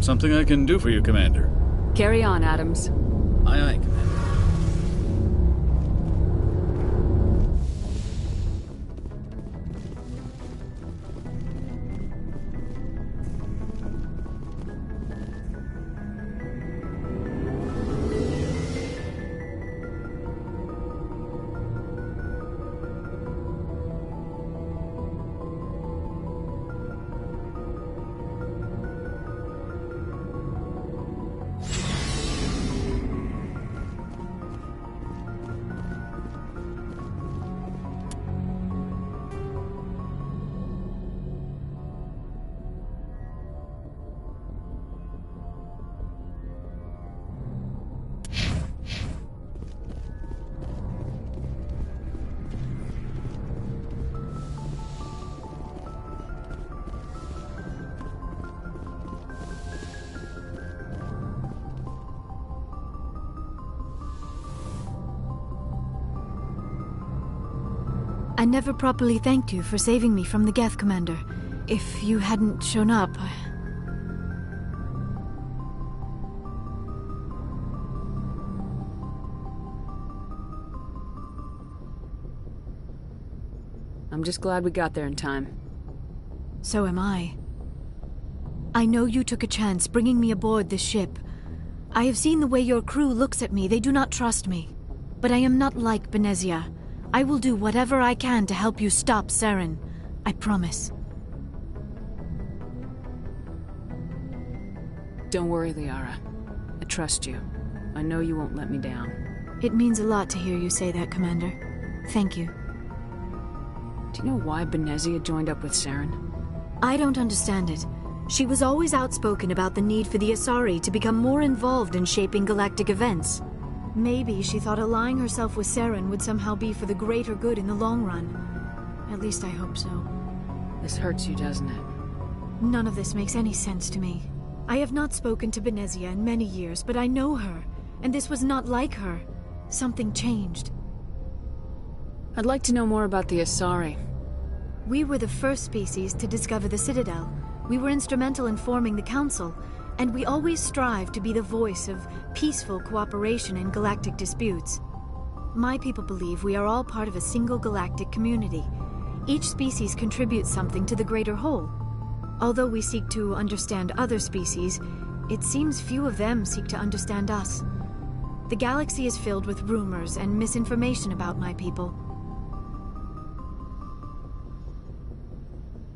Something I can do for you, Commander. Carry on, Adams. Aye, aye, Commander. I never properly thanked you for saving me from the Geth, Commander. If you hadn't shown up, I'm just glad we got there in time. So am I. I know you took a chance bringing me aboard this ship. I have seen the way your crew looks at me. They do not trust me. But I am not like Benezia. I will do whatever I can to help you stop Saren. I promise. Don't worry, Liara. I trust you. I know you won't let me down. It means a lot to hear you say that, Commander. Thank you. Do you know why Benezia joined up with Saren? I don't understand it. She was always outspoken about the need for the Asari to become more involved in shaping galactic events. Maybe she thought allying herself with Saren would somehow be for the greater good in the long run. At least I hope so. This hurts you, doesn't it? None of this makes any sense to me. I have not spoken to Benezia in many years, but I know her, and this was not like her. Something changed. I'd like to know more about the Asari. We were the first species to discover the Citadel. We were instrumental in forming the Council, and we always strive to be the voice of peaceful cooperation in galactic disputes. My people believe we are all part of a single galactic community. Each species contributes something to the greater whole. Although we seek to understand other species, it seems few of them seek to understand us. The galaxy is filled with rumors and misinformation about my people.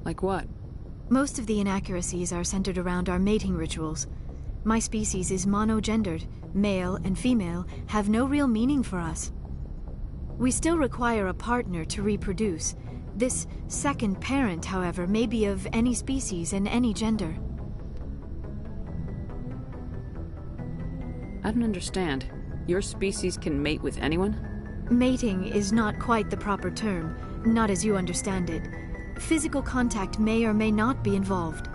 Like what? Most of the inaccuracies are centered around our mating rituals. My species is monogendered. Male and female have no real meaning for us. We still require a partner to reproduce. This second parent, however, may be of any species and any gender. I don't understand. Your species can mate with anyone? Mating is not quite the proper term, not as you understand it. Physical contact may or may not be involved,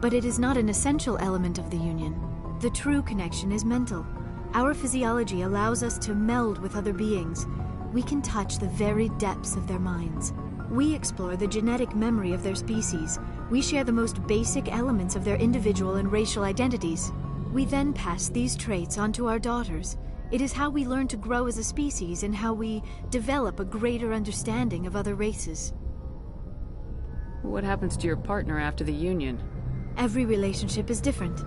but it is not an essential element of the union. The true connection is mental. Our physiology allows us to meld with other beings. We can touch the very depths of their minds. We explore the genetic memory of their species. We share the most basic elements of their individual and racial identities. We then pass these traits onto our daughters. It is how we learn to grow as a species and how we develop a greater understanding of other races. What happens to your partner after the union? Every relationship is different.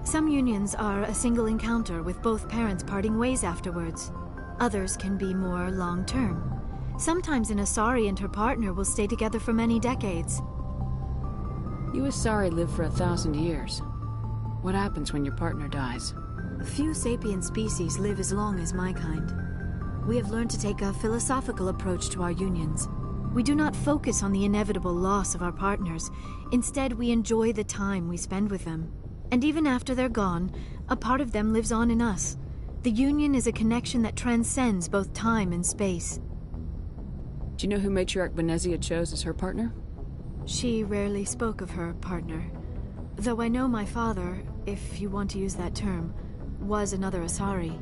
Some unions are a single encounter with both parents parting ways afterwards. Others can be more long-term. Sometimes an Asari and her partner will stay together for many decades. You Asari live for 1,000 years. What happens when your partner dies? Few sapient species live as long as my kind. We have learned to take a philosophical approach to our unions. We do not focus on the inevitable loss of our partners. Instead, we enjoy the time we spend with them. And even after they're gone, a part of them lives on in us. The union is a connection that transcends both time and space. Do you know who Matriarch Benezia chose as her partner? She rarely spoke of her partner. Though I know my father, if you want to use that term, was another Asari.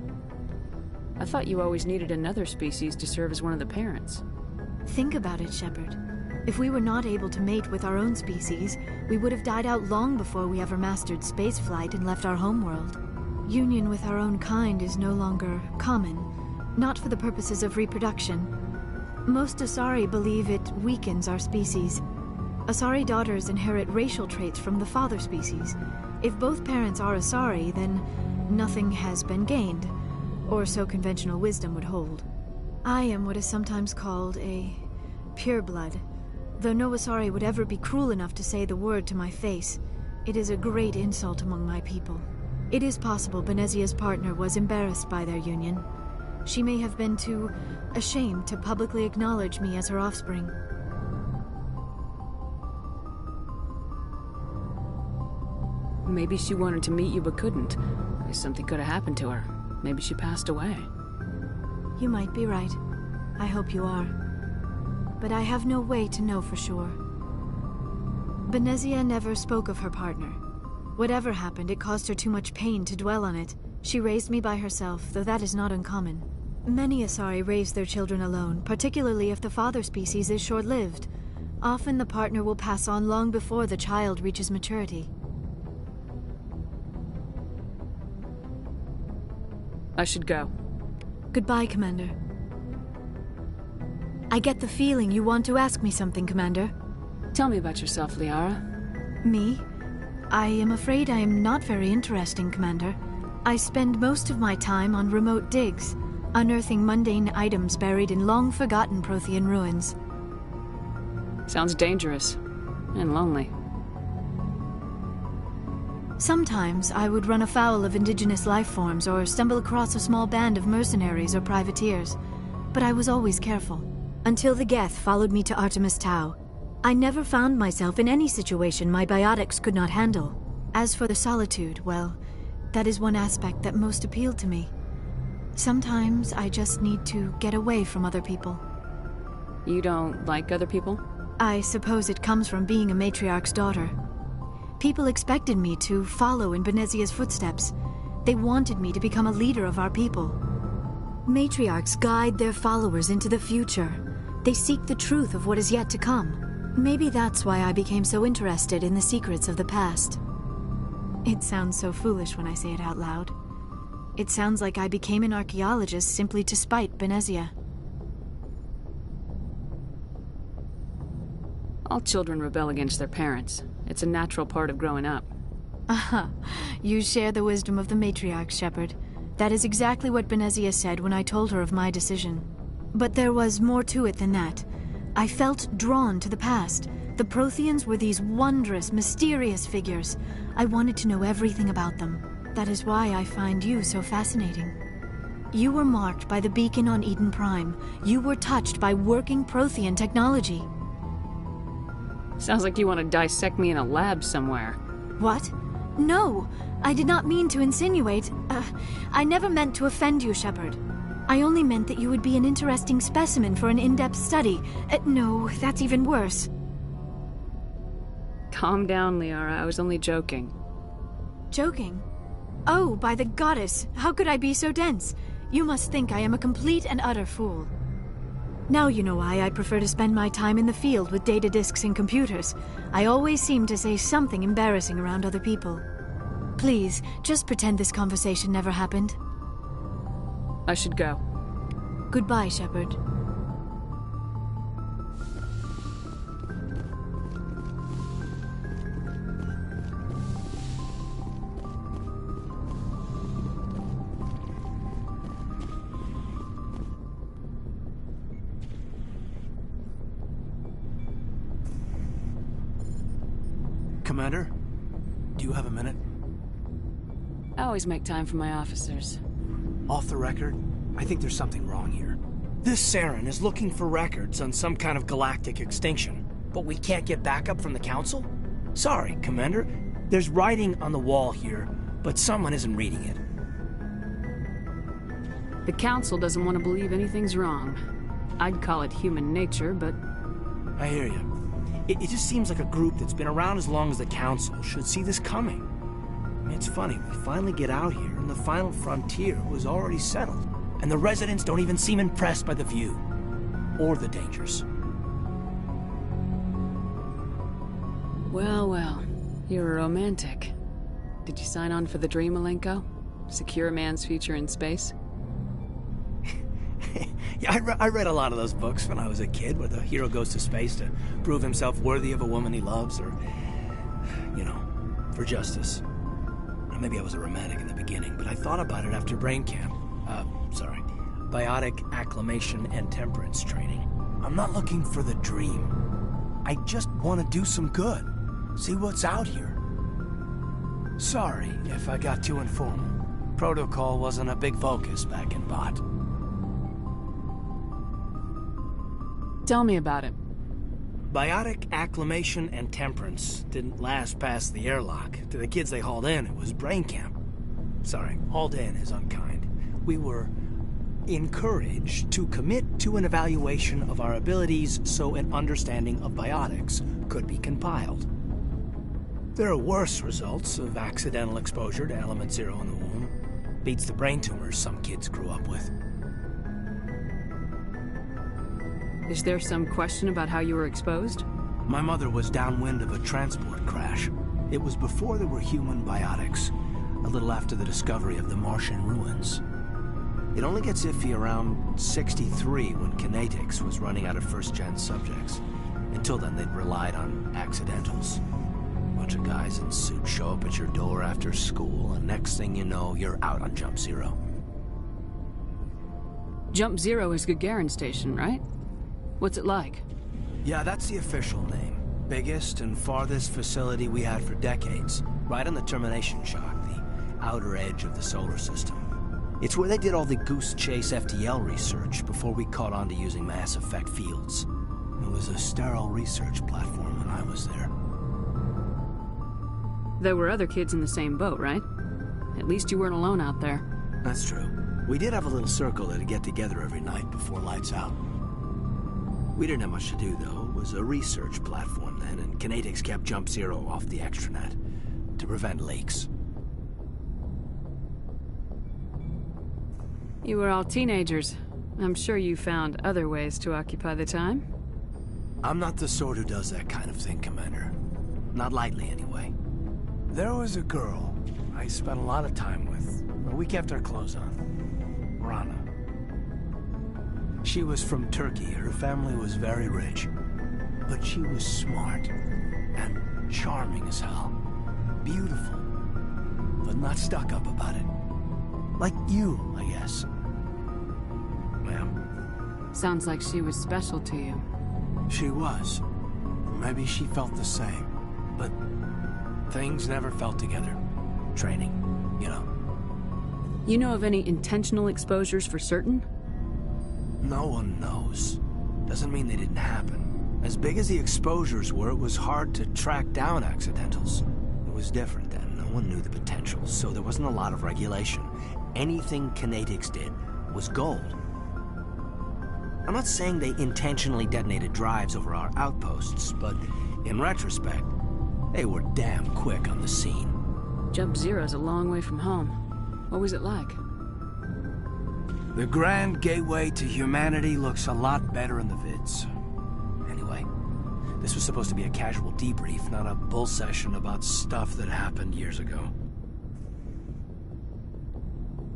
I thought you always needed another species to serve as one of the parents. Think about it, Shepard. If we were not able to mate with our own species, We would have died out long before we ever mastered spaceflight and left our homeworld. Union with our own kind is no longer common, not for the purposes of reproduction. Most Asari believe it weakens our species. Asari daughters inherit racial traits from the father species. If both parents are Asari, then nothing has been gained, or so conventional wisdom would hold. I am what is sometimes called a pureblood. Though no Asari would ever be cruel enough to say the word to my face, it is a great insult among my people. It is possible Benezia's partner was embarrassed by their union. She may have been too ashamed to publicly acknowledge me as her offspring. Maybe she wanted to meet you but couldn't. Something could have happened to her. Maybe she passed away. You might be right. I hope you are. But I have no way to know for sure. Benezia never spoke of her partner. Whatever happened, it caused her too much pain to dwell on it. She raised me by herself, though that is not uncommon. Many Asari raise their children alone, particularly if the father species is short-lived. Often the partner will pass on long before the child reaches maturity. I should go. Goodbye, Commander. I get the feeling you want to ask me something, Commander. Tell me about yourself, Liara. Me? I am afraid I am not very interesting, Commander. I spend most of my time on remote digs, unearthing mundane items buried in long-forgotten Prothean ruins. Sounds dangerous. And lonely. Sometimes I would run afoul of indigenous life forms or stumble across a small band of mercenaries or privateers, but I was always careful. Until the Geth followed me to Artemis Tau, I never found myself in any situation my biotics could not handle. As for the solitude, well, that is one aspect that most appealed to me. Sometimes I just need to get away from other people. You don't like other people? I suppose it comes from being a matriarch's daughter. People expected me to follow in Benezia's footsteps. They wanted me to become a leader of our people. Matriarchs guide their followers into the future. They seek the truth of what is yet to come. Maybe that's why I became so interested in the secrets of the past. It sounds so foolish when I say it out loud. It sounds like I became an archaeologist simply to spite Benezia. All children rebel against their parents. It's a natural part of growing up. Aha, you share the wisdom of the matriarch, Shepard. That is exactly what Benezia said when I told her of my decision. But there was more to it than that. I felt drawn to the past. The Protheans were these wondrous, mysterious figures. I wanted to know everything about them. That is why I find you so fascinating. You were marked by the beacon on Eden Prime. You were touched by working Prothean technology. Sounds like you want to dissect me in a lab somewhere. What? No, I did not mean to insinuate. I never meant to offend you, Shepard. I only meant that you would be an interesting specimen for an in-depth study. No, that's even worse. Calm down, Liara. I was only joking. Joking? Oh, by the goddess, how could I be so dense? You must think I am a complete and utter fool. Now you know why I prefer to spend my time in the field with data disks and computers. I always seem to say something embarrassing around other people. Please, just pretend this conversation never happened. I should go. Goodbye, Shepard. Commander, do you have a minute? I always make time for my officers. Off the record, I think there's something wrong here. This Saren is looking for records on some kind of galactic extinction, but we can't get backup from the Council? Sorry, Commander. There's writing on the wall here, but someone isn't reading it. The Council doesn't want to believe anything's wrong. I'd call it human nature, but... I hear you. It just seems like a group that's been around as long as the Council should see this coming. I mean, it's funny, we finally get out here, and the final frontier was already settled. And the residents don't even seem impressed by the view. Or the dangers. Well, well. You're a romantic. Did you sign on for the dream, Malenko? Secure a man's future in space? Yeah, I read a lot of those books when I was a kid, where the hero goes to space to prove himself worthy of a woman he loves, or, you know, for justice. Maybe I was a romantic in the beginning, but I thought about it after brain camp. Biotic acclimation and temperance training. I'm not looking for the dream. I just want to do some good. See what's out here. Sorry if I got too informal. Protocol wasn't a big focus back in Bot. Tell me about it. Biotic acclimation and temperance didn't last past the airlock. To the kids they hauled in, it was brain camp. Sorry, hauled in is unkind. We were encouraged to commit to an evaluation of our abilities so an understanding of biotics could be compiled. There are worse results of accidental exposure to Element Zero in the womb. Beats the brain tumors some kids grew up with. Is there some question about how you were exposed? My mother was downwind of a transport crash. It was before there were human biotics, a little after the discovery of the Martian ruins. It only gets iffy around 63 when Kinetics was running out of first-gen subjects. Until then, they'd relied on accidentals. A bunch of guys in suits show up at your door after school, and next thing you know, you're out on Jump Zero. Jump Zero is Gagarin Station, right? What's it like? Yeah, that's the official name. Biggest and farthest facility we had for decades. Right on the termination shock, the outer edge of the solar system. It's where they did all the Goose Chase FTL research before we caught on to using mass effect fields. It was a sterile research platform when I was there. There were other kids in the same boat, right? At least you weren't alone out there. That's true. We did have a little circle that'd get together every night before lights out. We didn't have much to do, though. It was a research platform then, and Kinetics kept Jump Zero off the extranet to prevent leaks. You were all teenagers. I'm sure you found other ways to occupy the time. I'm not the sort who does that kind of thing, Commander. Not lightly, anyway. There was a girl I spent a lot of time with. We kept our clothes on. Rana. She was from Turkey. Her family was very rich. But she was smart and charming as hell. Beautiful. But not stuck up about it. Like you, I guess. Ma'am? Sounds like she was special to you. She was. Maybe she felt the same. But things never felt together. Training, you know. You know of any intentional exposures for certain? No one knows. Doesn't mean they didn't happen. As big as the exposures were, it was hard to track down accidentals. It was different then. No one knew the potential, so there wasn't a lot of regulation. Anything Kinetics did was gold. I'm not saying they intentionally detonated drives over our outposts, but in retrospect, they were damn quick on the scene. Jump Zero's a long way from home. What was it like? The grand gateway to humanity looks a lot better in the vids. Anyway, this was supposed to be a casual debrief, not a bull session about stuff that happened years ago.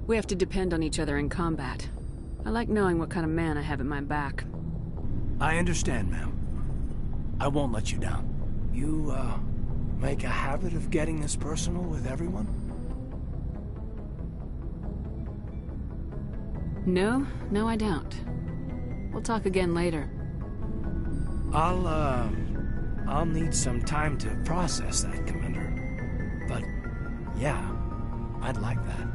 We have to depend on each other in combat. I like knowing what kind of man I have at my back. I understand, ma'am. I won't let you down. You, make a habit of getting this personal with everyone? No, I don't. We'll talk again later. I'll need some time to process that, Commander. But, yeah, I'd like that.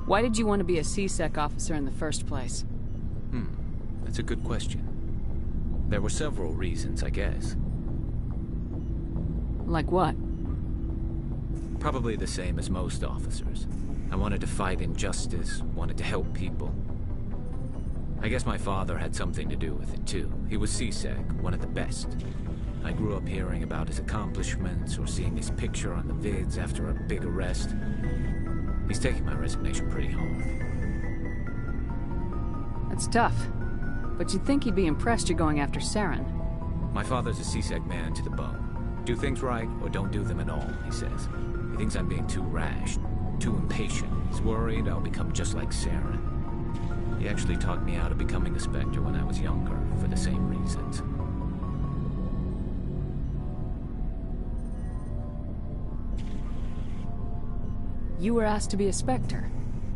Why did you want to be a C-Sec officer in the first place? That's a good question. There were several reasons, I guess. Like what? Probably the same as most officers. I wanted to fight injustice, wanted to help people. I guess my father had something to do with it, too. He was C-Sec, one of the best. I grew up hearing about his accomplishments or seeing his picture on the vids after a big arrest. He's taking my resignation pretty hard. That's tough. But you'd think he'd be impressed you're going after Saren. My father's a C-Sec man to the bone. Do things right or don't do them at all, he says. He thinks I'm being too rash, too impatient. He's worried I'll become just like Saren. He actually talked me out of becoming a Spectre when I was younger, for the same reasons. You were asked to be a Spectre.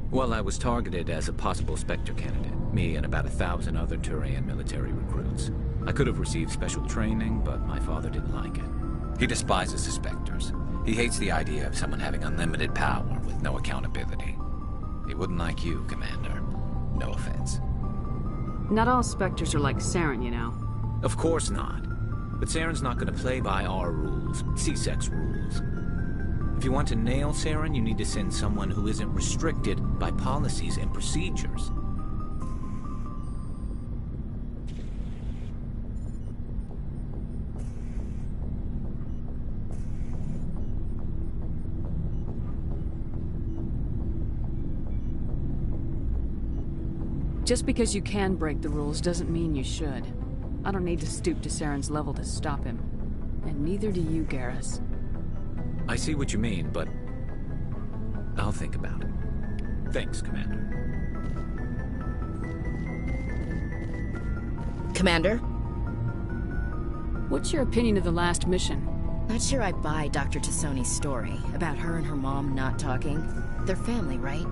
Well, I was targeted as a possible Spectre candidate. Me and about 1,000 other Turian military recruits. I could have received special training, but my father didn't like it. He despises the Spectres. He hates the idea of someone having unlimited power with no accountability. He wouldn't like you, Commander. No offense. Not all Spectres are like Saren, you know. Of course not. But Saren's not going to play by our rules, C-Sec's rules. If you want to nail Saren, you need to send someone who isn't restricted by policies and procedures. Just because you can break the rules doesn't mean you should. I don't need to stoop to Saren's level to stop him. And neither do you, Garrus. I see what you mean, but I'll think about it. Thanks, Commander. Commander? What's your opinion of the last mission? Not sure I buy Dr. Tassoni's story about her and her mom not talking. They're family, right?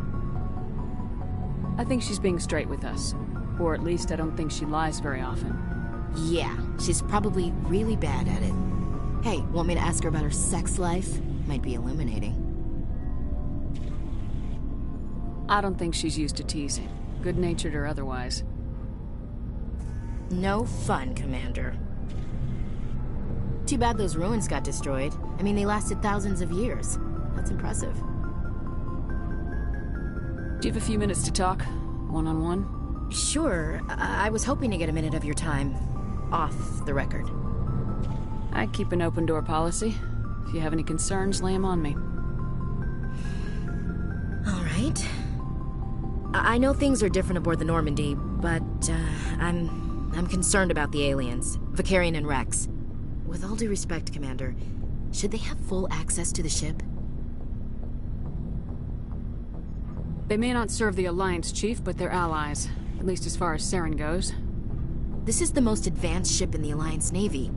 I think she's being straight with us. Or at least I don't think she lies very often. Yeah, she's probably really bad at it. Hey, want me to ask her about her sex life? Might be illuminating. I don't think she's used to teasing, good-natured or otherwise. No fun, Commander. Too bad those ruins got destroyed. I mean, they lasted thousands of years. That's impressive. Do you have a few minutes to talk? One-on-one? Sure. I was hoping to get a minute of your time off the record. I keep an open-door policy. If you have any concerns, lay them on me. All right. I know things are different aboard the Normandy, but I'm concerned about the aliens, Vicarian and Rex. With all due respect, Commander, should they have full access to the ship? They may not serve the Alliance, Chief, but they're allies. At least as far as Saren goes. This is the most advanced ship in the Alliance Navy.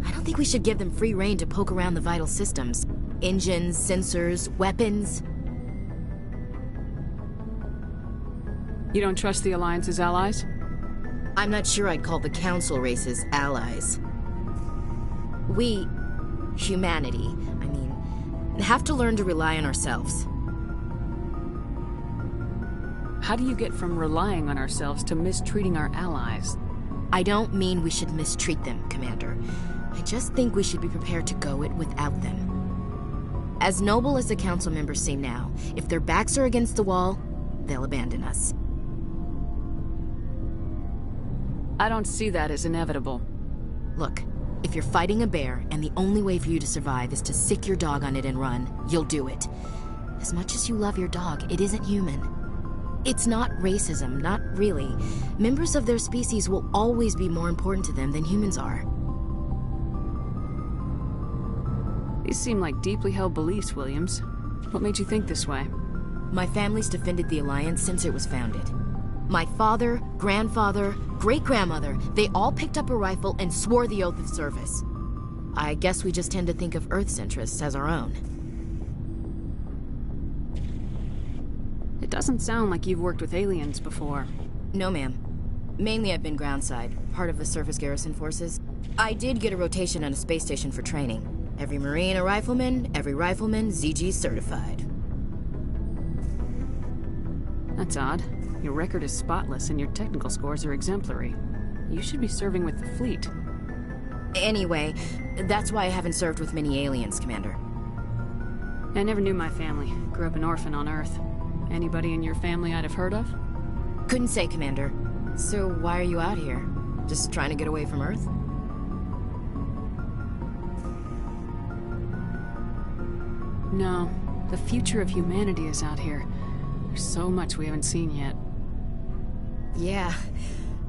I don't think we should give them free rein to poke around the vital systems. Engines, sensors, weapons. You don't trust the Alliance's allies? I'm not sure I'd call the Council races allies. We, humanity, I mean, have to learn to rely on ourselves. How do you get from relying on ourselves to mistreating our allies? I don't mean we should mistreat them, Commander. I just think we should be prepared to go it without them. As noble as the Council members seem now, if their backs are against the wall, they'll abandon us. I don't see that as inevitable. Look, if you're fighting a bear and the only way for you to survive is to sick your dog on it and run, you'll do it. As much as you love your dog, it isn't human. It's not racism, not really. Members of their species will always be more important to them than humans are. These seem like deeply held beliefs, Williams. What made you think this way? My family's defended the Alliance since it was founded. My father, grandfather, great-grandmother, they all picked up a rifle and swore the oath of service. I guess we just tend to think of Earth's interests as our own. It doesn't sound like you've worked with aliens before. No, ma'am. Mainly I've been groundside, part of the surface garrison forces. I did get a rotation on a space station for training. Every Marine a rifleman, every rifleman ZG certified. That's odd. Your record is spotless and your technical scores are exemplary. You should be serving with the fleet. Anyway, that's why I haven't served with many aliens, Commander. I never knew my family. Grew up an orphan on Earth. Anybody in your family I'd have heard of? Couldn't say, Commander. So why are you out here? Just trying to get away from Earth? No. The future of humanity is out here. There's so much we haven't seen yet. Yeah.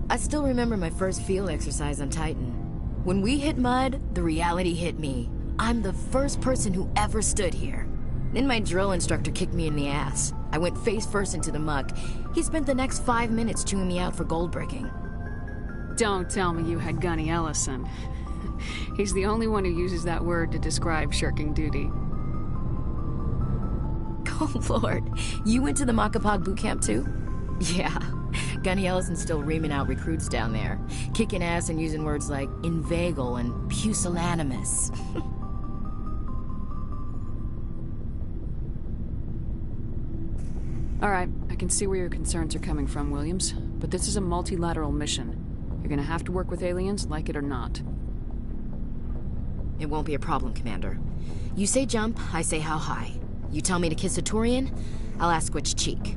I still remember my first field exercise on Titan. When we hit mud, the reality hit me. I'm the first person who ever stood here. Then my drill instructor kicked me in the ass. I went face first into the muck. He spent the next 5 minutes chewing me out for gold bricking. Don't tell me you had Gunny Ellison. He's the only one who uses that word to describe shirking duty. Oh, Lord. You went to the Makapog boot camp, too? Yeah. Gunny Ellison's still reaming out recruits down there. Kicking ass and using words like inveigle and pusillanimous. All right, I can see where your concerns are coming from, Williams. But this is a multilateral mission. You're gonna have to work with aliens, like it or not. It won't be a problem, Commander. You say jump, I say how high. You tell me to kiss a Turian, I'll ask which cheek.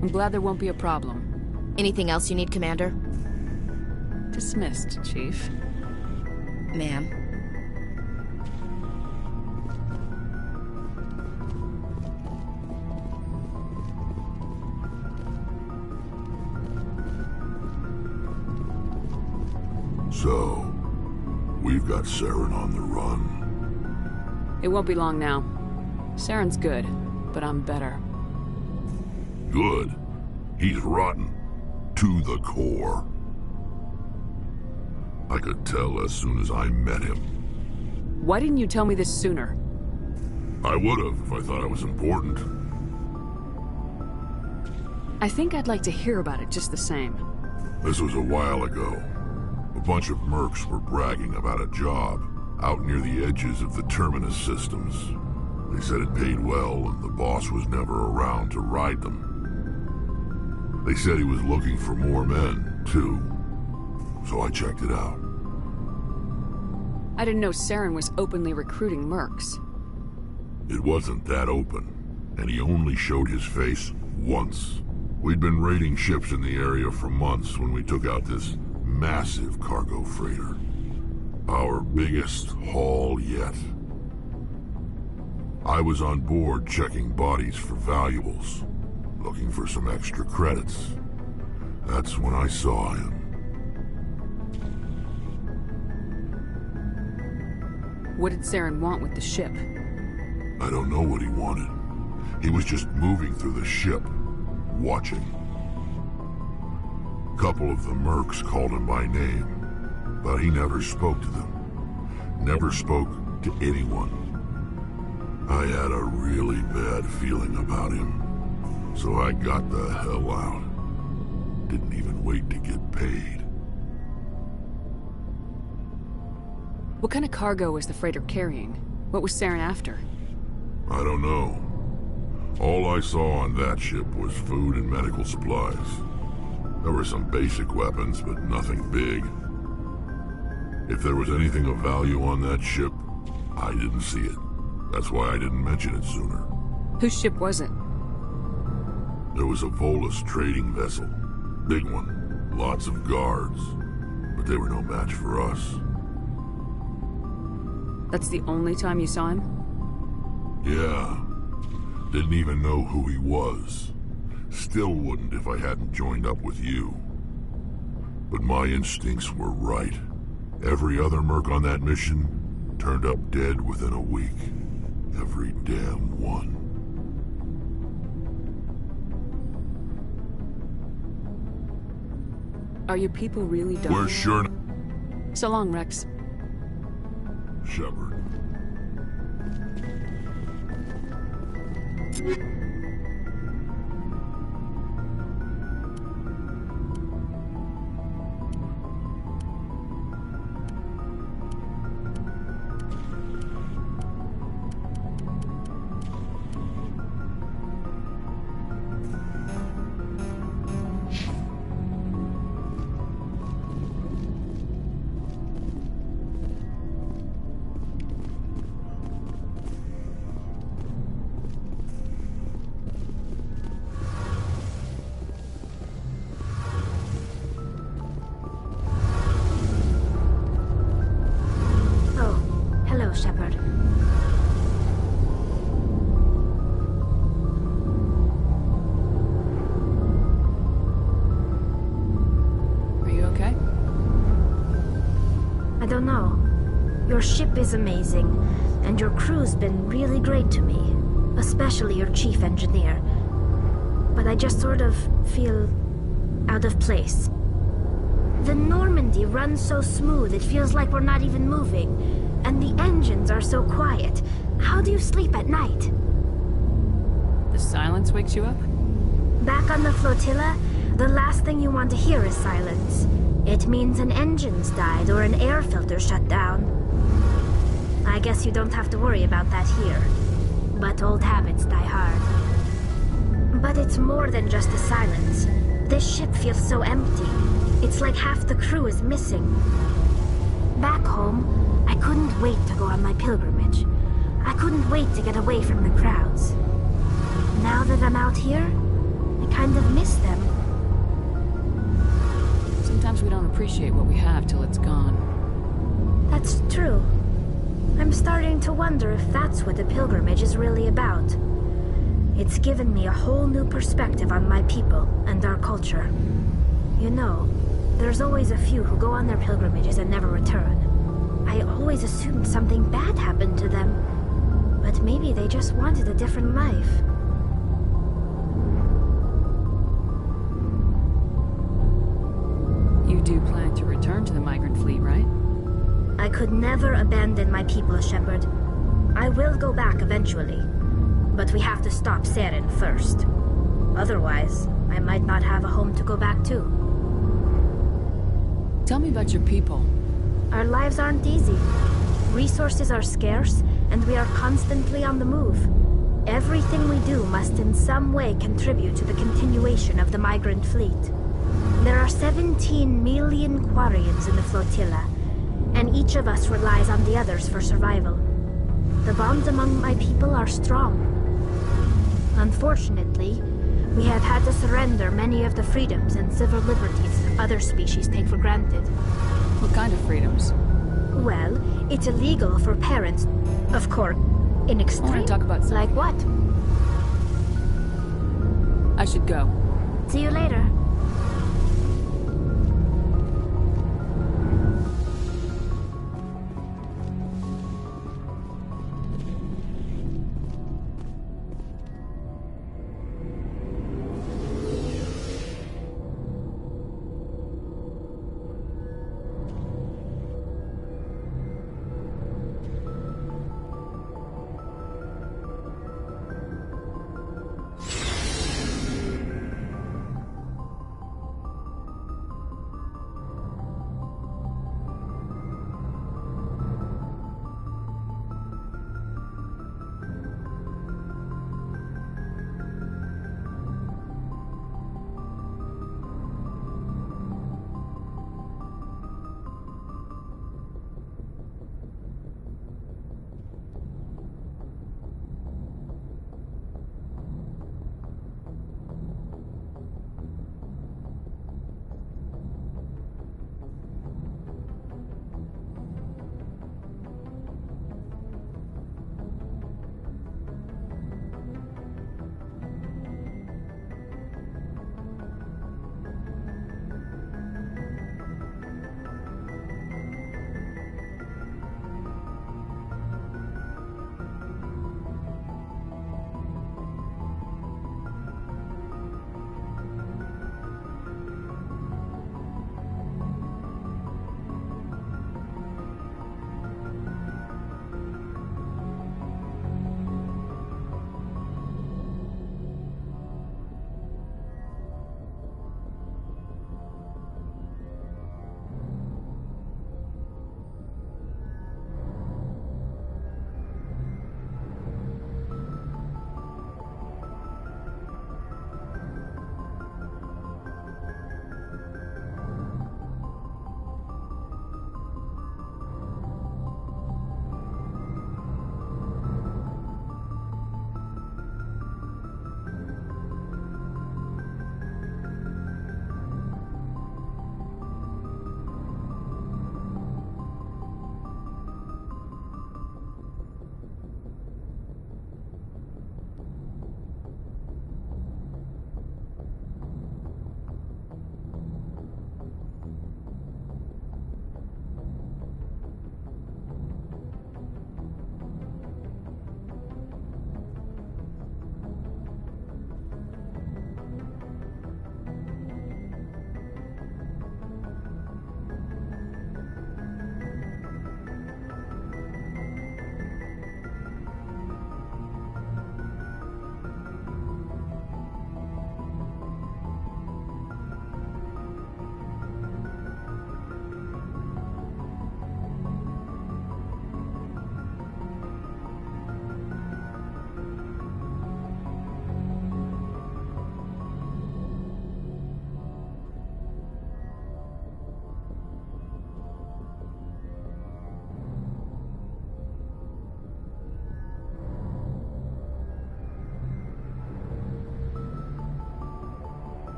I'm glad there won't be a problem. Anything else you need, Commander? Dismissed, Chief. Ma'am. So, we've got Saren on the run. It won't be long now. Saren's good, but I'm better. Good. He's rotten. To the core. I could tell as soon as I met him. Why didn't you tell me this sooner? I would've if I thought it was important. I think I'd like to hear about it just the same. This was a while ago. A bunch of mercs were bragging about a job out near the edges of the Terminus systems. They said it paid well and the boss was never around to ride them. They said he was looking for more men, too. So I checked it out. I didn't know Saren was openly recruiting mercs. It wasn't that open, and he only showed his face once. We'd been raiding ships in the area for months when we took out this massive cargo freighter. Our biggest haul yet. I was on board checking bodies for valuables, looking for some extra credits. That's when I saw him. What did Saren want with the ship? I don't know what he wanted. He was just moving through the ship, watching. A couple of the mercs called him by name, but he never spoke to them. Never spoke to anyone. I had a really bad feeling about him, so I got the hell out. Didn't even wait to get paid. What kind of cargo was the freighter carrying? What was Saren after? I don't know. All I saw on that ship was food and medical supplies. There were some basic weapons, but nothing big. If there was anything of value on that ship, I didn't see it. That's why I didn't mention it sooner. Whose ship was it? There was a Volus trading vessel. Big one. Lots of guards. But they were no match for us. That's the only time you saw him? Yeah. Didn't even know who he was. Still wouldn't if I hadn't joined up with you. But my instincts were right. Every other merc on that mission turned up dead within a week. Every damn one. Are your people really done? We're sure... So long, Rex. Shepard. don't know. Your ship is amazing, and your crew's been really great to me. Especially your chief engineer. But I just sort of feel out of place. The Normandy runs so smooth it feels like we're not even moving. And the engines are so quiet. How do you sleep at night? The silence wakes you up? Back on the flotilla, the last thing you want to hear is silence. It means an engine's died or an air filter shut down. I guess you don't have to worry about that here. But old habits die hard. But it's more than just the silence. This ship feels so empty. It's like half the crew is missing. Back home, I couldn't wait to go on my pilgrimage. I couldn't wait to get away from the crowds. Now that I'm out here, I kind of miss them. Sometimes we don't appreciate what we have till it's gone. That's true. I'm starting to wonder if that's what the pilgrimage is really about. It's given me a whole new perspective on my people and our culture. You know, there's always a few who go on their pilgrimages and never return. I always assumed something bad happened to them. But maybe they just wanted a different life. You do plan to return to the migrant fleet, right? I could never abandon my people, Shepard. I will go back eventually. But we have to stop Saren first. Otherwise, I might not have a home to go back to. Tell me about your people. Our lives aren't easy. Resources are scarce, and we are constantly on the move. Everything we do must in some way contribute to the continuation of the migrant fleet. There are 17 million Quarians in the flotilla, and each of us relies on the others for survival. The bonds among my people are strong. Unfortunately, we have had to surrender many of the freedoms and civil liberties other species take for granted. What kind of freedoms? Well, it's illegal for parents, of course, in I extreme... want to talk about something. Like what? I should go. See you later.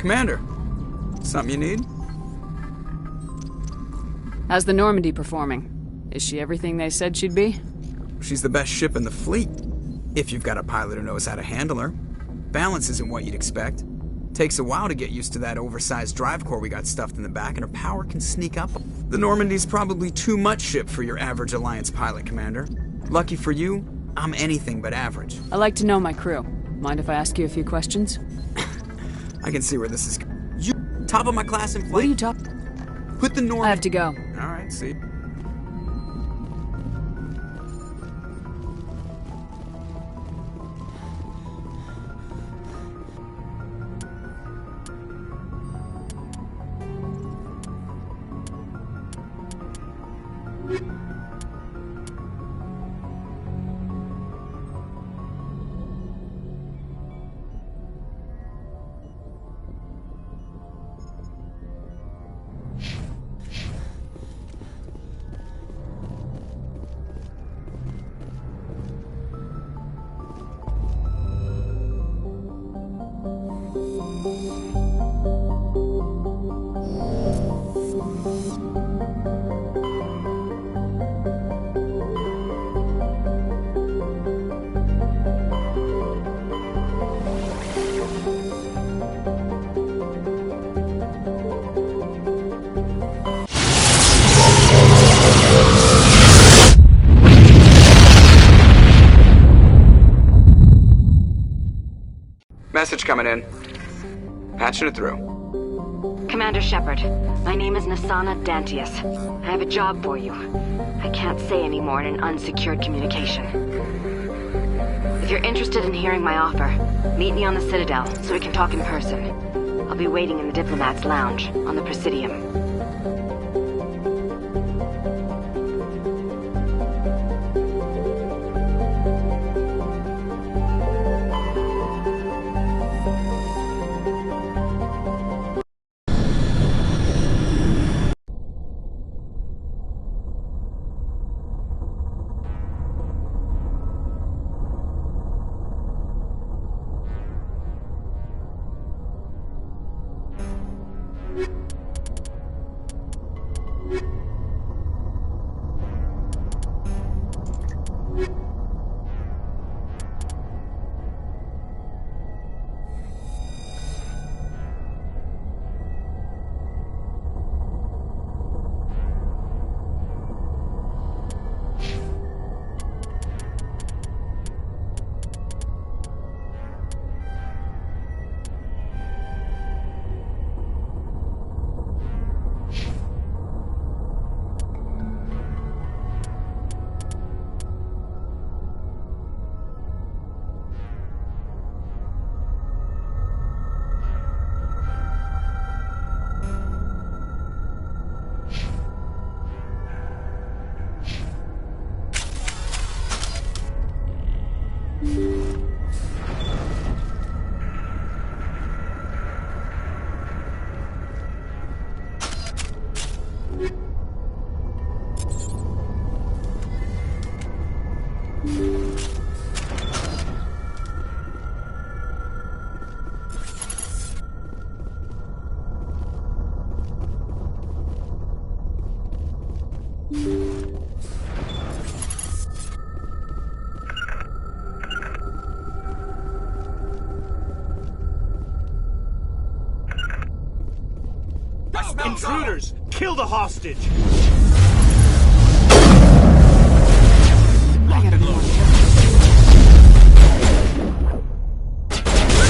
Commander, something you need? How's the Normandy performing? Is she everything they said she'd be? She's the best ship in the fleet, if you've got a pilot who knows how to handle her. Balance isn't what you'd expect. Takes a while to get used to that oversized drive core we got stuffed in the back, and her power can sneak up. The Normandy's probably too much ship for your average Alliance pilot, Commander. Lucky for you, I'm anything but average. I like to know my crew. Mind if I ask you a few questions? I can see where this is. You top of my class in flight. What are you talking? Put the Normandy. I have to go. All right, see. Message coming in. Patching it through. Commander Shepard, my name is Nasana Dantius. I have a job for you. I can't say any more in an unsecured communication. If you're interested in hearing my offer, meet me on the Citadel so we can talk in person. I'll be waiting in the Diplomat's Lounge on the Presidium. Intruders! Kill the hostage! I gotta go.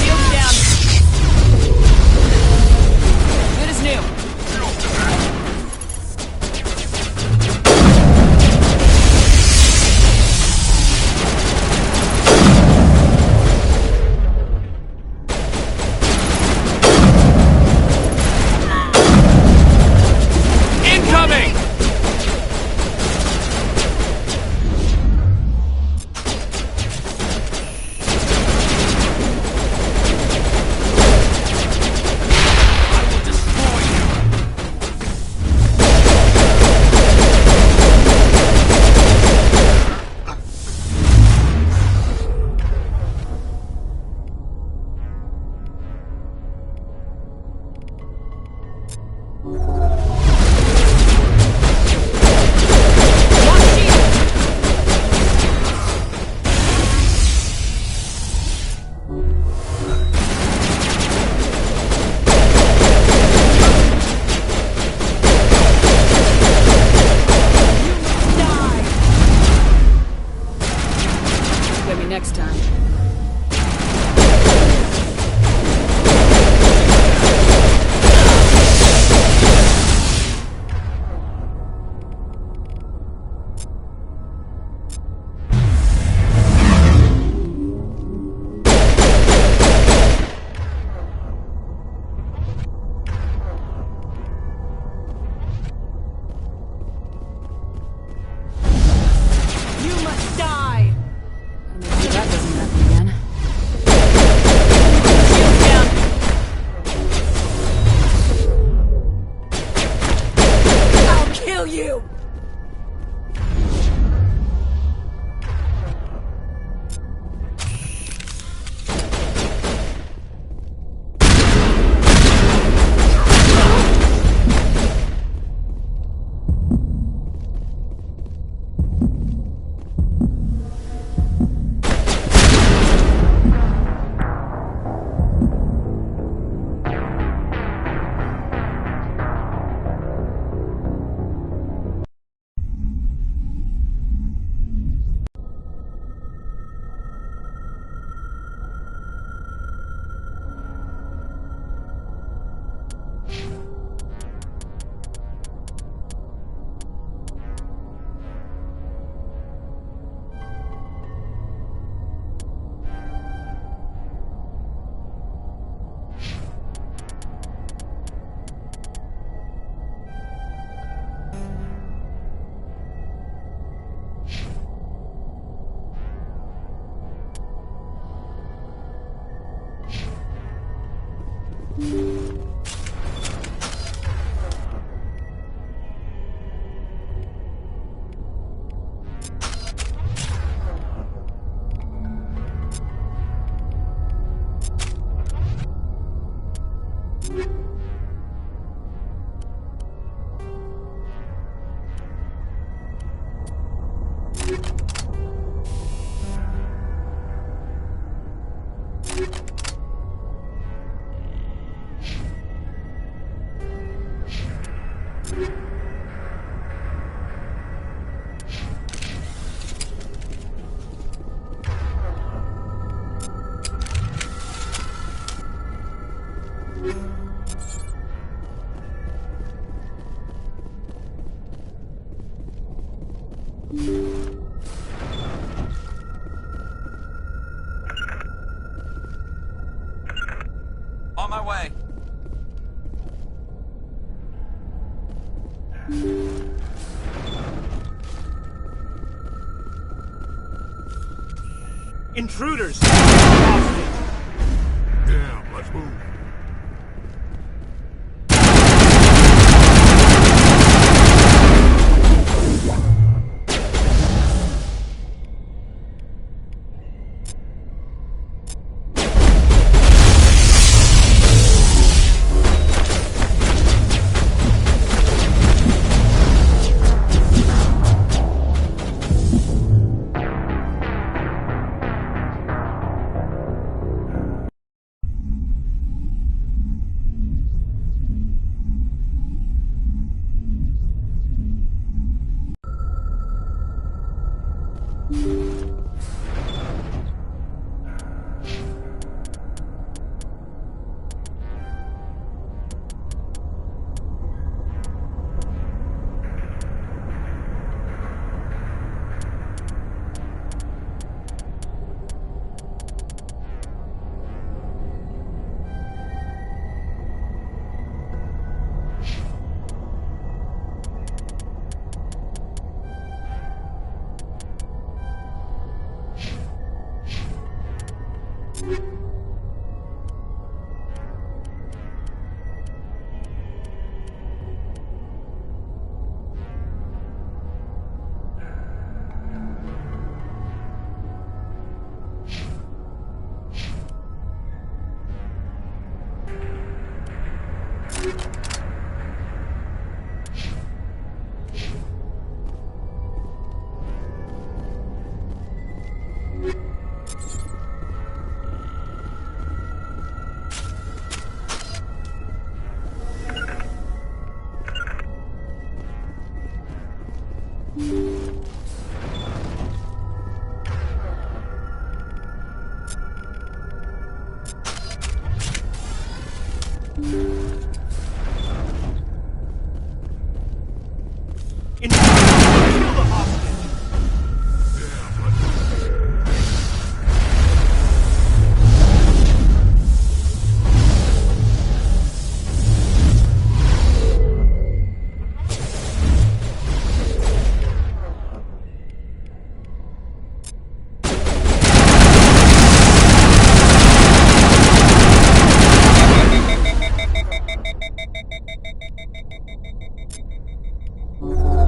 Shields down. Good as new. Incoming! kill you! On my way. Intruders! Damn, let's move. you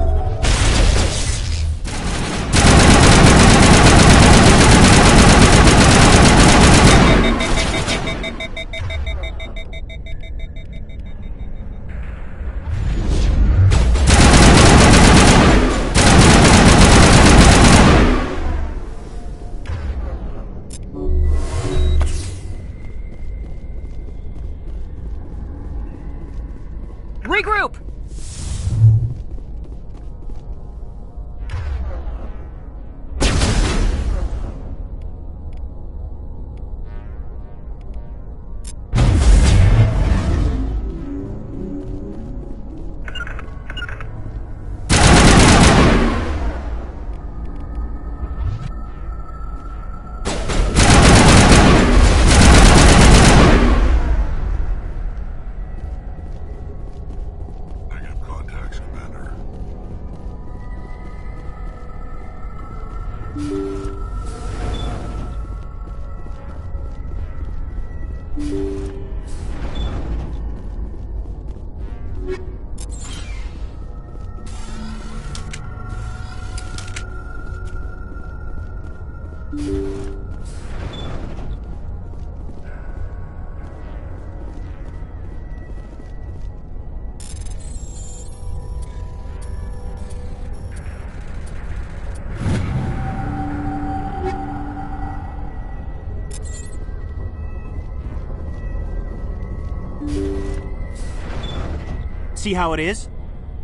See how it is?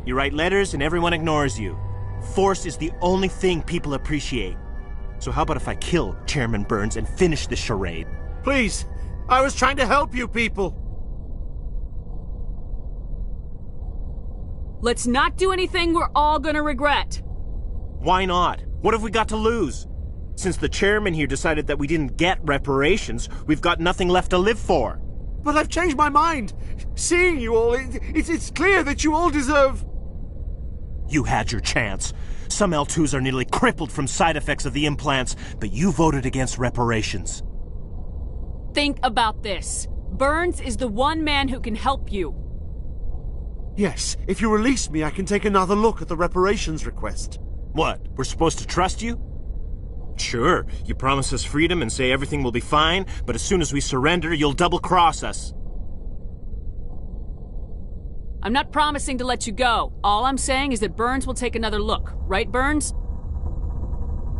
You write letters and everyone ignores you. Force is the only thing people appreciate. So how about if I kill Chairman Burns and finish this charade? Please! I was trying to help you people! Let's not do anything we're all gonna regret. Why not? What have we got to lose? Since the chairman here decided that we didn't get reparations, we've got nothing left to live for. But I've changed my mind! Seeing you all, it's clear that you all deserve... You had your chance. Some L2s are nearly crippled from side effects of the implants, but you voted against reparations. Think about this. Burns is the one man who can help you. Yes, if you release me, I can take another look at the reparations request. What, we're supposed to trust you? Sure, you promise us freedom and say everything will be fine, but as soon as we surrender, you'll double-cross us. I'm not promising to let you go. All I'm saying is that Burns will take another look. Right, Burns?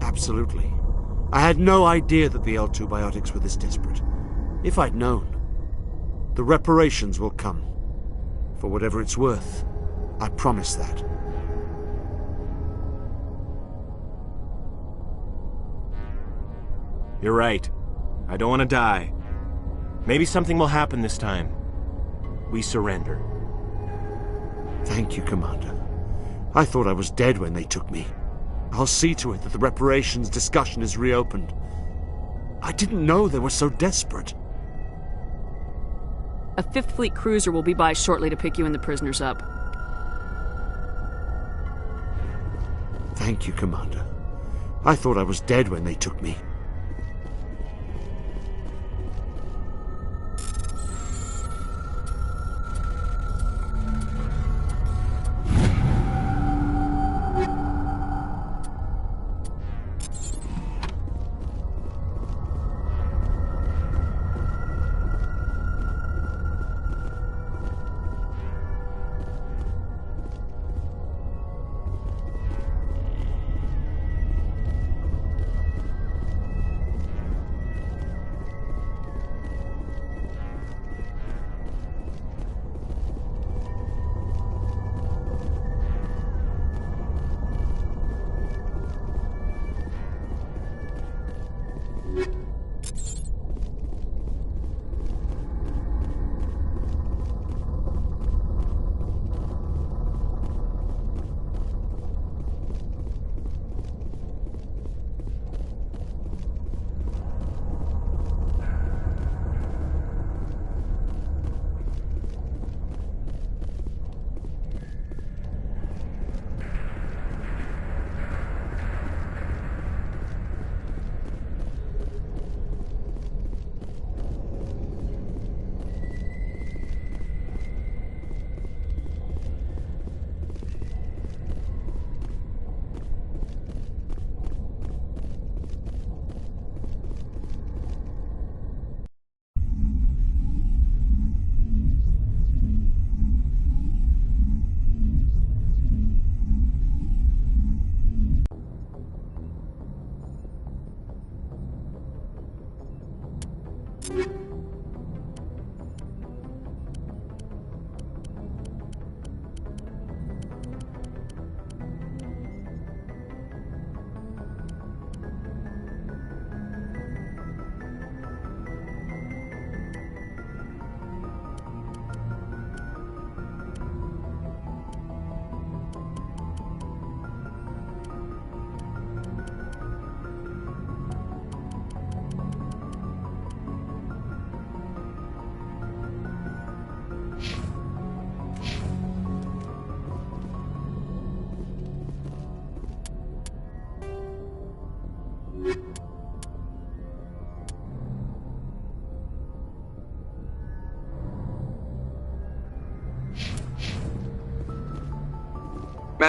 Absolutely. I had no idea that the L2 biotics were this desperate. If I'd known, the reparations will come. For whatever it's worth, I promise that. You're right. I don't want to die. Maybe something will happen this time. We surrender. Thank you, Commander. I thought I was dead when they took me. I'll see to it that the reparations discussion is reopened. I didn't know they were so desperate. A 5th Fleet cruiser will be by shortly to pick you and the prisoners up. Thank you, Commander. I thought I was dead when they took me.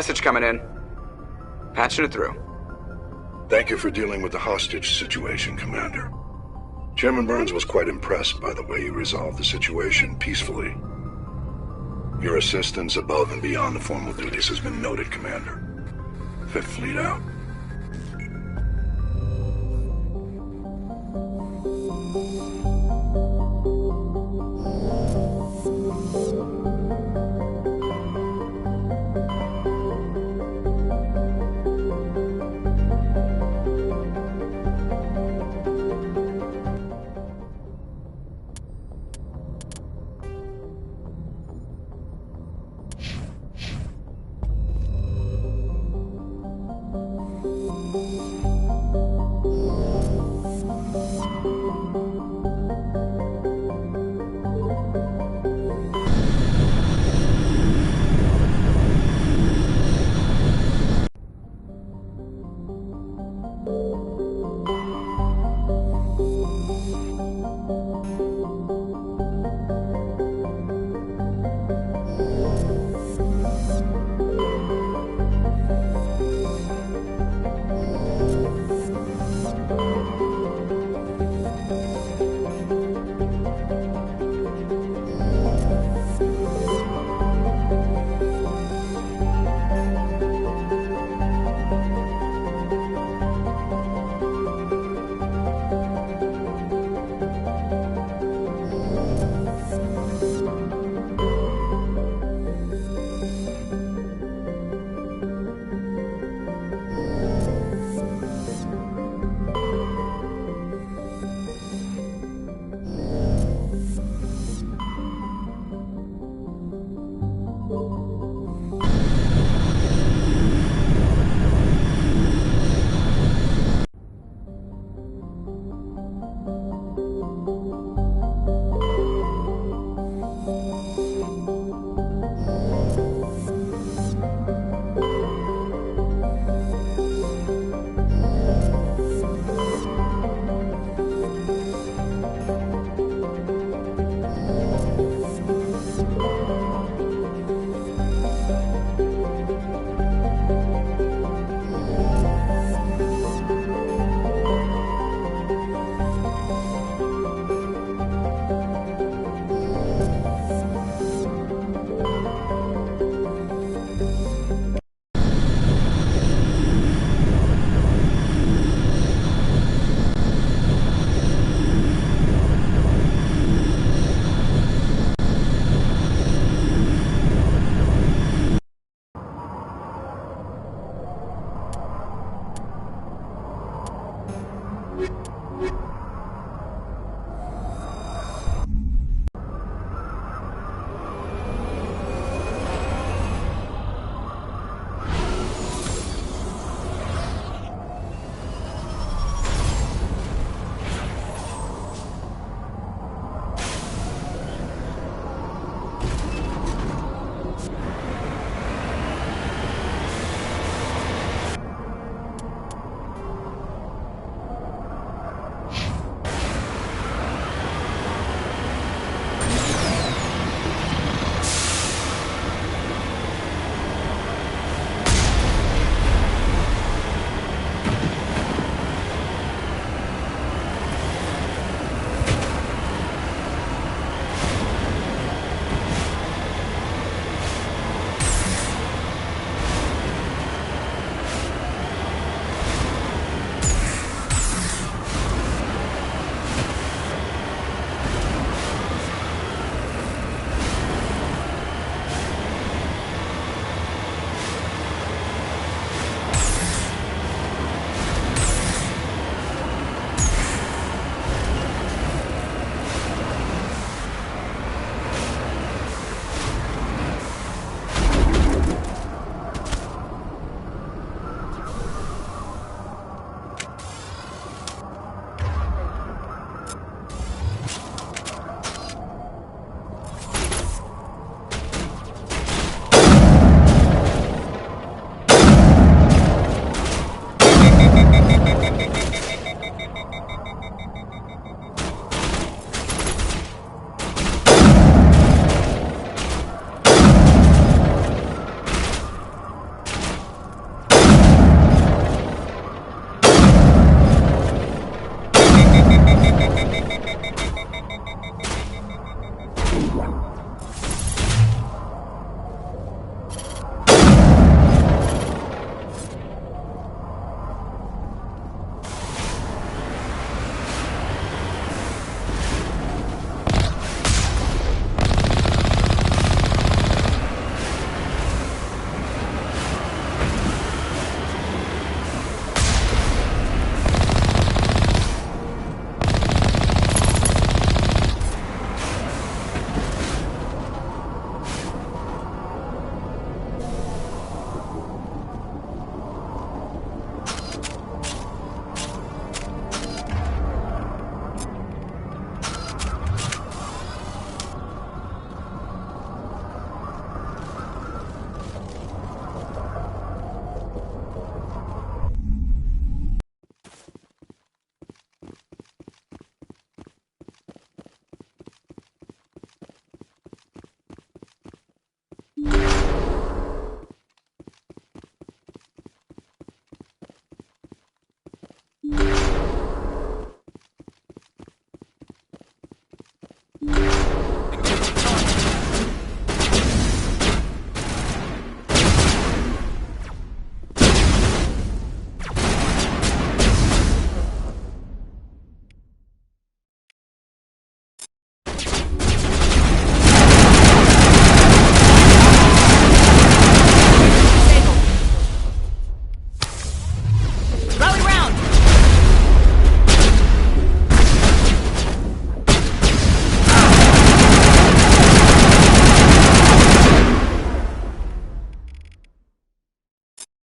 Message coming in. Patching it through. Thank you for dealing with the hostage situation, Commander. Chairman Burns was quite impressed by the way you resolved the situation peacefully. Your assistance above and beyond the formal duties has been noted, Commander. Fifth Fleet out.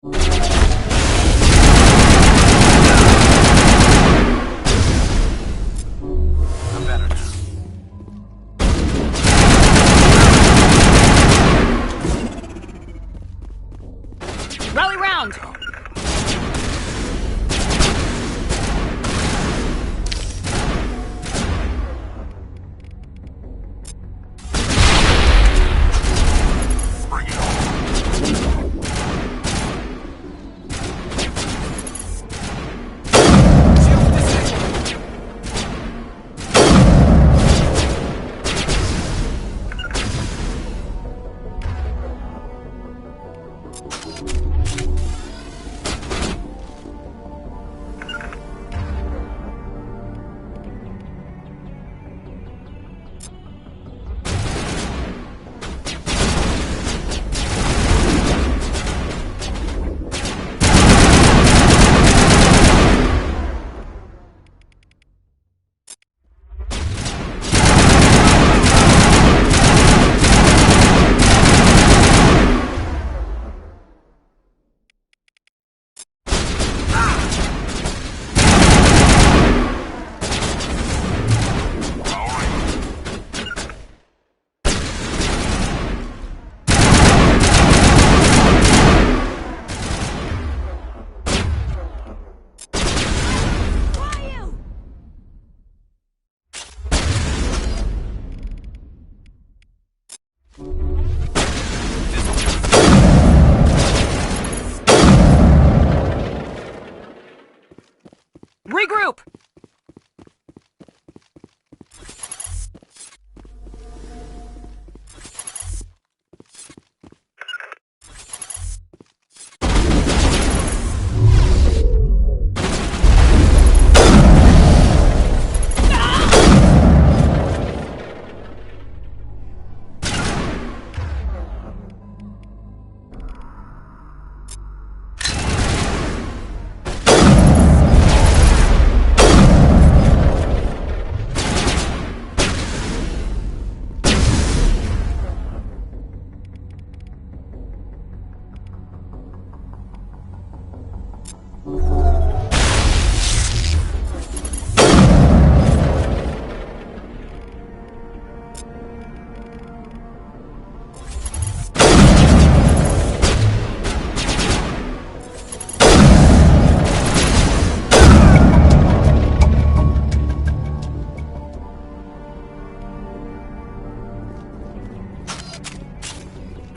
I'm better now. Rally round! Regroup!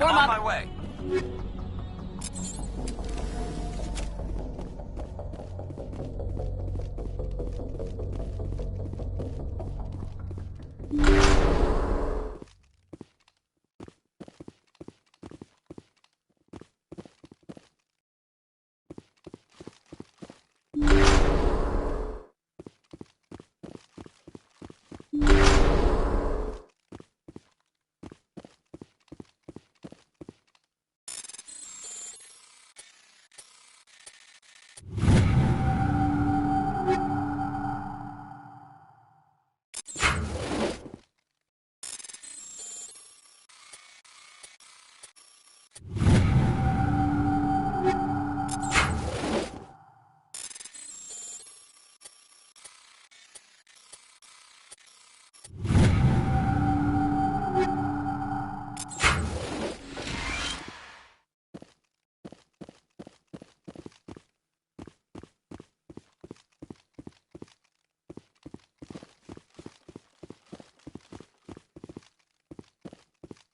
I'm on my way.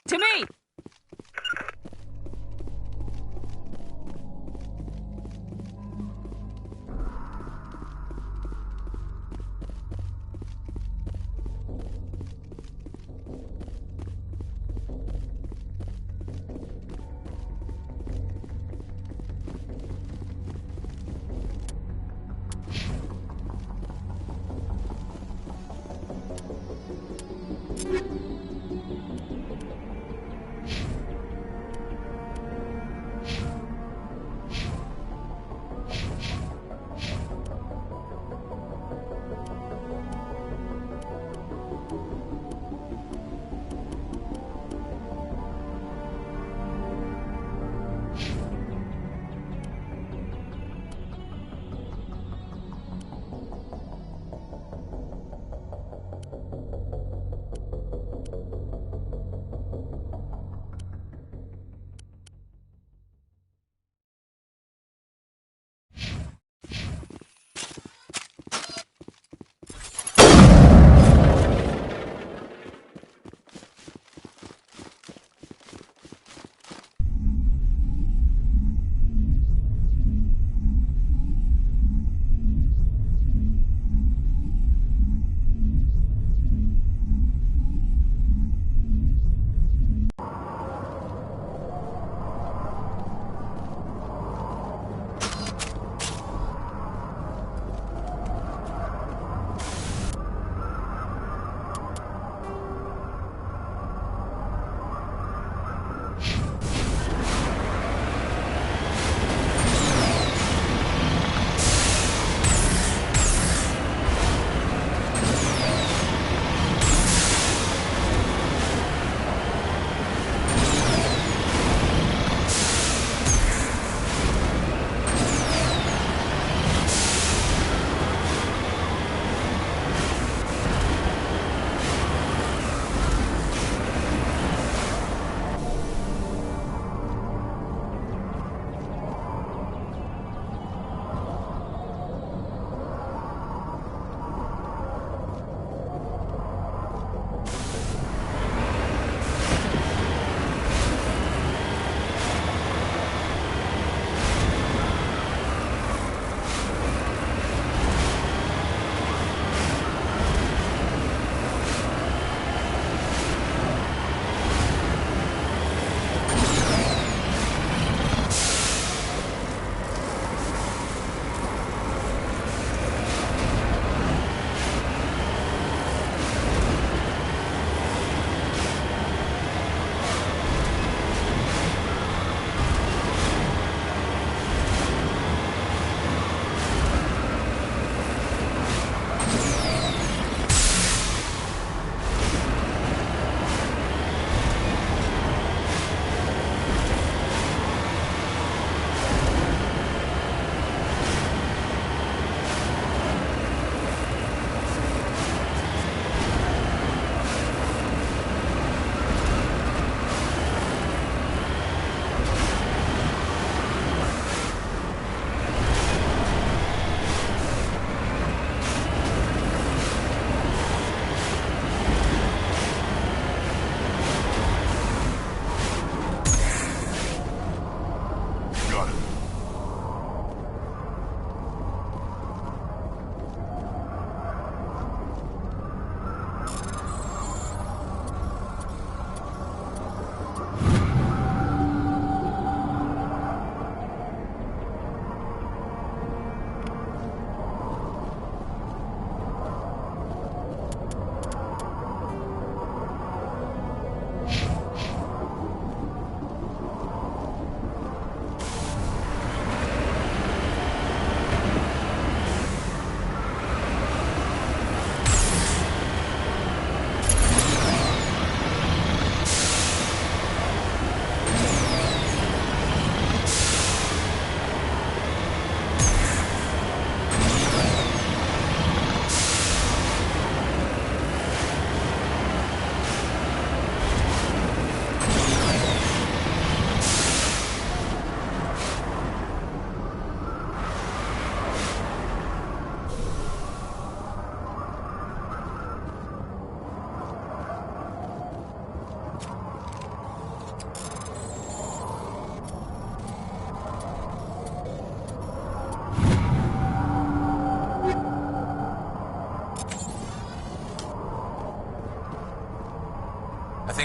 To me!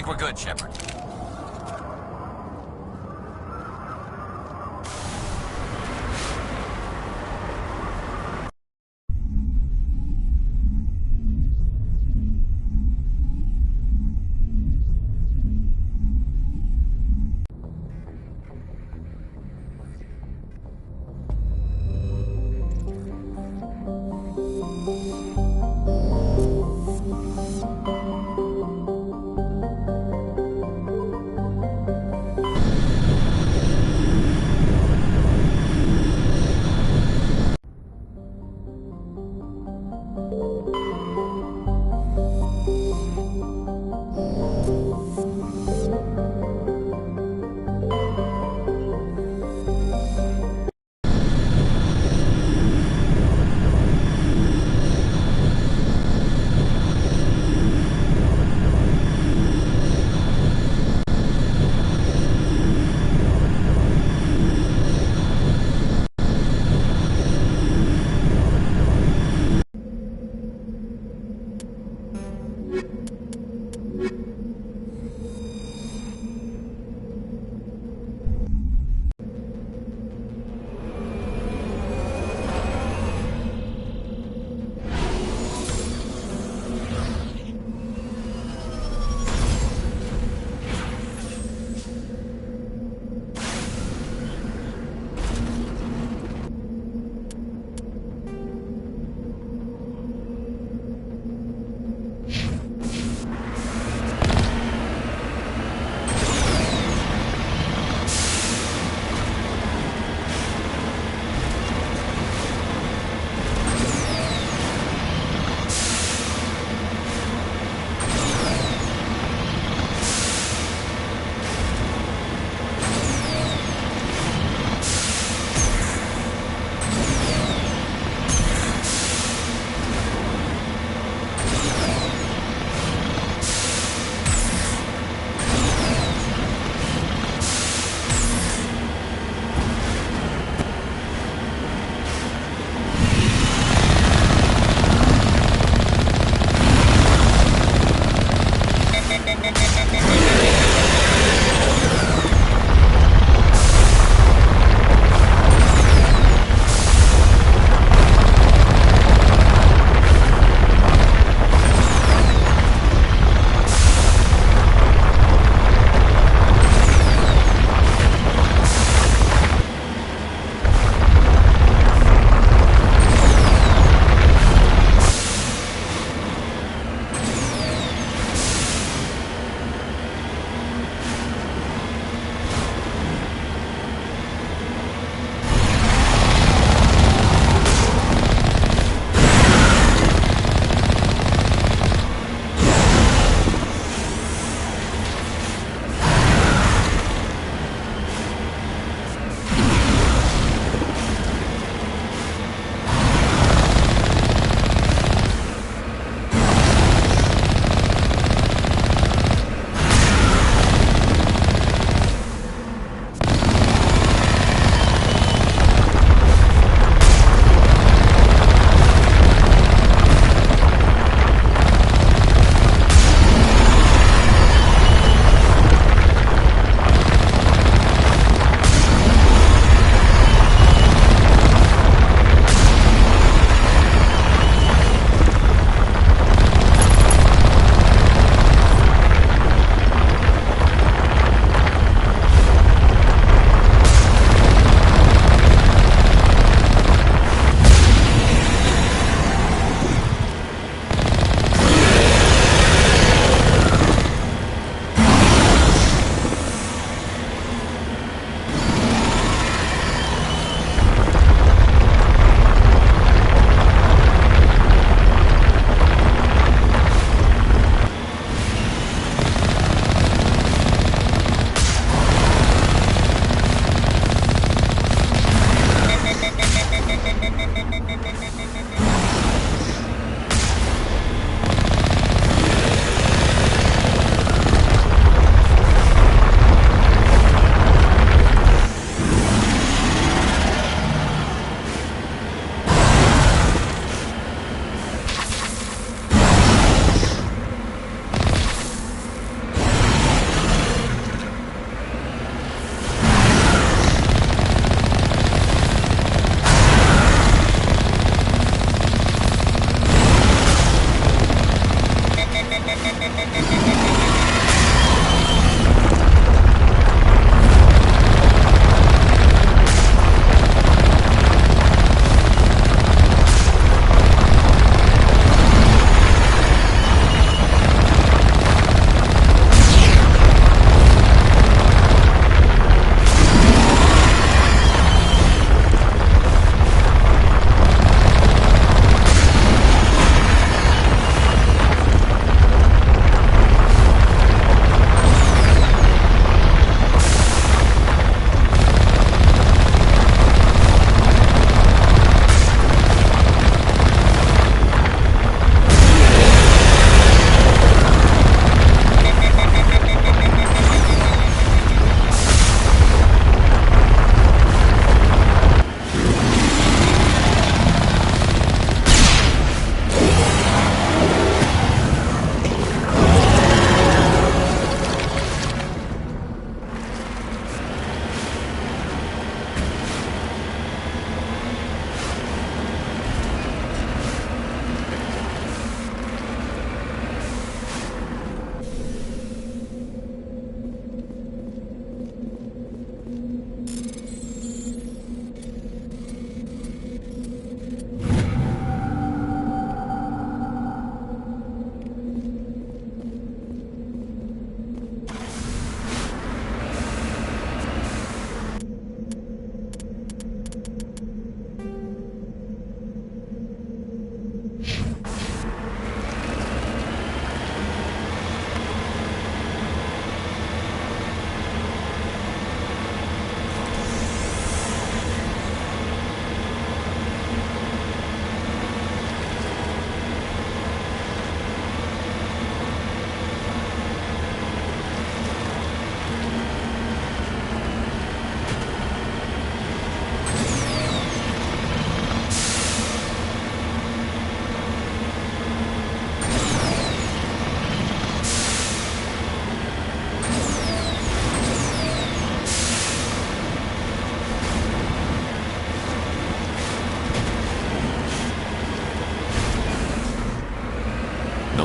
think we're good, Shepard.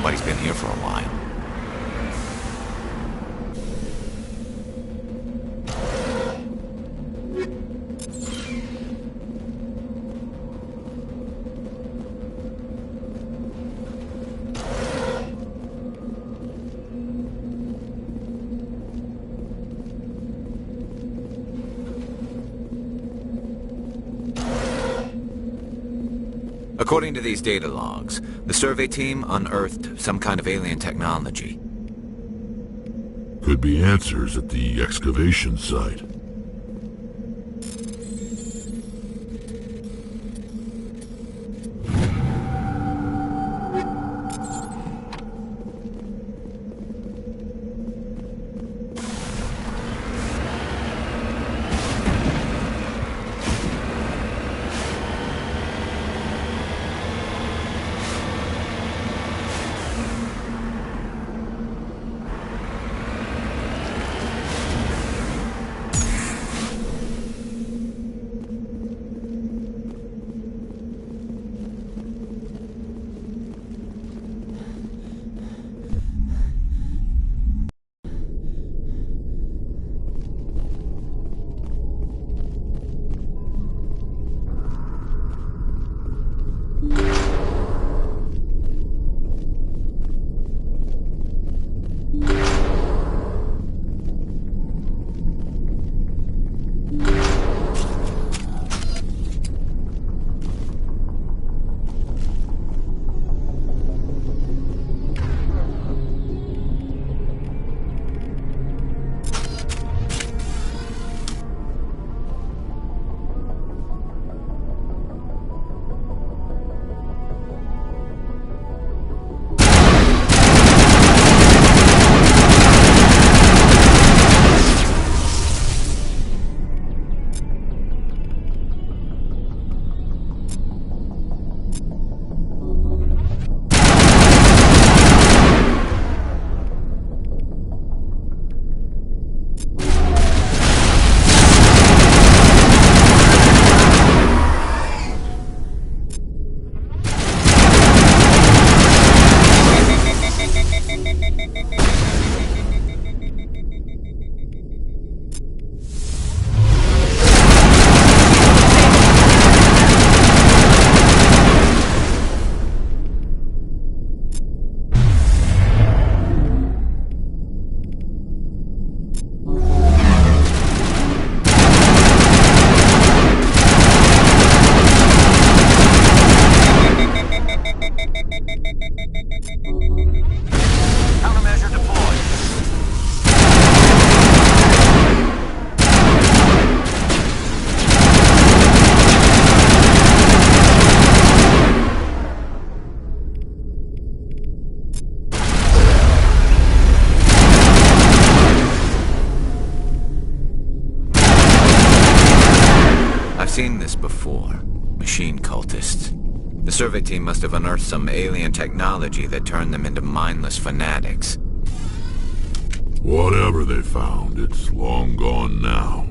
Nobody's been here for a while. According to these data logs, the survey team unearthed some kind of alien technology. Could be answers at the excavation site. Seen this before. Machine cultists. The survey team must have unearthed some alien technology that turned them into mindless fanatics. Whatever they found, it's long gone now.